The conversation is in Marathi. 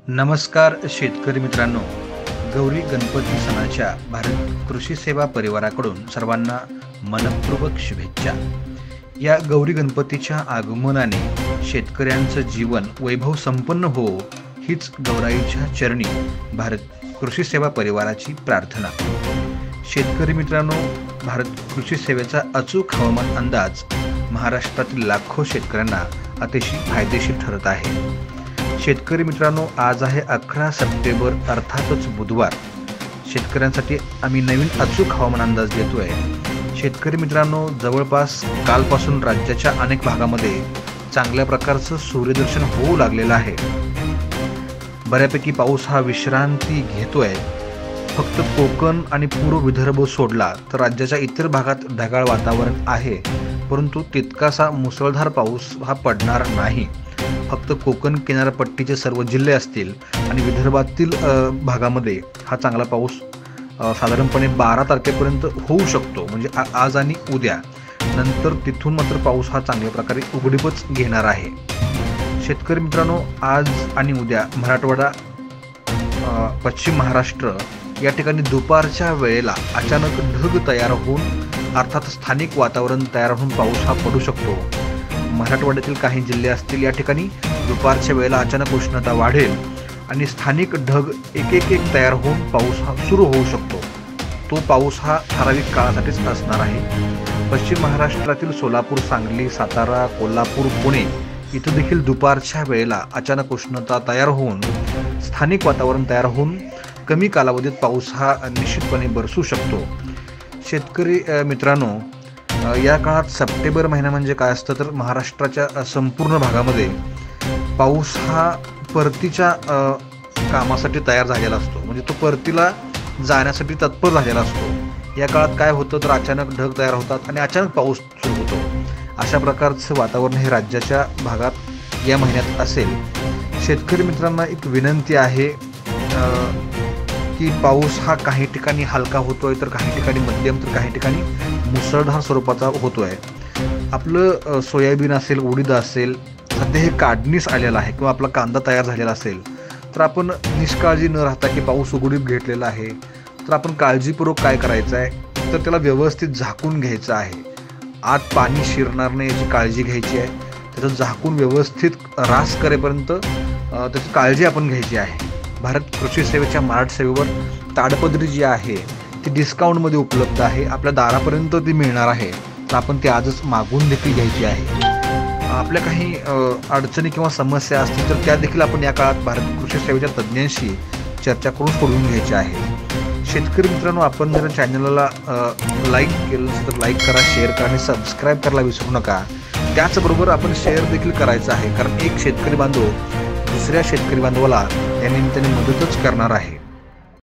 नमस्कार शेतकरी मित्रांनो, गौरी गणपती सणाच्या भारत कृषी सेवा परिवाराकडून सर्वांना मनपूर्वक शुभेच्छा. या गौरी गणपतीच्या आगमनाने शेतकऱ्यांचं जीवन वैभव संपन्न हो, हीच गौराईच्या चरणी भारत कृषी सेवा परिवाराची प्रार्थना. शेतकरी मित्रांनो, भारत कृषी सेवेचा अचूक हवामान अंदाज महाराष्ट्रातील लाखो शेतकऱ्यांना अतिशय फायदेशीर ठरत आहे. शेतकरी मित्रांनो, आज आहे 11 सप्टेंबर, अर्थातच बुधवार. शेतकऱ्यांसाठी आम्ही नवीन अचूक हवामान अंदाज देतोय. शेतकरी मित्रांनो, जवळपास कालपासून राज्याच्या अनेक भागामध्ये चांगल्या प्रकारचं सूर्यदर्शन होऊ लागलेलं आहे. बऱ्यापैकी पाऊस हा विश्रांती घेतोय. फक्त कोकण आणि पूर्व विदर्भ सोडला तर राज्याच्या इतर भागात ढगाळ वातावरण आहे, परंतु तितकासा मुसळधार पाऊस हा पडणार नाही. फक्त कोकण किनारपट्टीचे सर्व जिल्हे असतील आणि विदर्भातील भागामध्ये हा चांगला पाऊस साधारणपणे 12 तारखेपर्यंत होऊ शकतो. म्हणजे आज आणि उद्या. नंतर तिथून मात्र पाऊस हा चांगल्या प्रकारे उघडीपच घेणार आहे. शेतकरी मित्रांनो, आज आणि उद्या मराठवाडा, पश्चिम महाराष्ट्र या ठिकाणी दुपारच्या वेळेला अचानक ढग तयार होऊन, अर्थात स्थानिक वातावरण तयार होऊन पाऊस हा पडू शकतो. मराठवाड्यातील काही जिल्हे असतील, या ठिकाणी दुपारच्या वेळेला अचानक उष्णता वाढेल आणि स्थानिक ढग एक तयार होऊन पाऊस हा सुरू होऊ शकतो. तो पाऊस हा ठराविक काळासाठीच असणार आहे. पश्चिम महाराष्ट्रातील सोलापूर, सांगली, सातारा, कोल्हापूर, पुणे इथं देखील दुपारच्या वेळेला अचानक उष्णता तयार होऊन, स्थानिक वातावरण तयार होऊन कमी कालावधीत पाऊस हा निश्चितपणे बरसू शकतो. शेतकरी मित्रांनो, या काळात सप्टेंबर महिना म्हणजे काय असतं तर महाराष्ट्राच्या संपूर्ण भागामध्ये पाऊस हा परतीच्या कामासाठी तयार झालेला असतो. म्हणजे तो परतीला जाण्यासाठी तत्पर झालेला असतो. या काळात काय होतं तर अचानक ढग तयार होतात आणि अचानक पाऊस सुरू होतो. अशा प्रकारचं वातावरण हे राज्याच्या भागात या महिन्यात असेल. शेतकरी मित्रांना एक विनंती आहे की पाऊस हा काही ठिकाणी हलका होतोय, तर काही ठिकाणी मध्यम, तर काही ठिकाणी मुसळधार स्वरूपाचा होतोय. आपलं सोयाबीन असेल, उडीद असेल, सध्या हे काढणीस आलेलं आहे किंवा आपला कांदा तयार झालेला असेल, तर आपण निष्काळजी न राहता की पाऊस उघडीप घेतलेला आहे, तर आपण काळजीपूर्वक काय करायचं आहे तर त्याला व्यवस्थित झाकून घ्यायचं आहे. आत पाणी शिरणार नाही याची काळजी घ्यायची आहे. त्याचं झाकून व्यवस्थित रास करेपर्यंत त्याची काळजी आपण घ्यायची आहे. भारत कृषी सेवेच्या मराठी सेवेवर ताडपदरी जी आहे ती डिस्काउंटमध्ये उपलब्ध आहे. आपल्या दारापर्यंत ती मिळणार आहे, तर आपण ती आजच मागून देखील घ्यायची आहे. आपल्या काही अडचणी किंवा समस्या असतील तर त्या देखील आपण या काळात भारत कृषी सेवेच्या तज्ज्ञांशी चर्चा करून सोडवून घ्यायची आहे. शेतकरी मित्रांनो, आपण जर चॅनलला लाईक केलं नसेल तर लाईक करा, शेअर करा आणि सबस्क्राईब करायला विसरू नका. त्याचबरोबर आपण शेअर देखील करायचं आहे, कारण एक शेतकरी बांधव दुसऱ्या शेतकरी बांधवाला या निमित्ताने मदतच करणार आहे.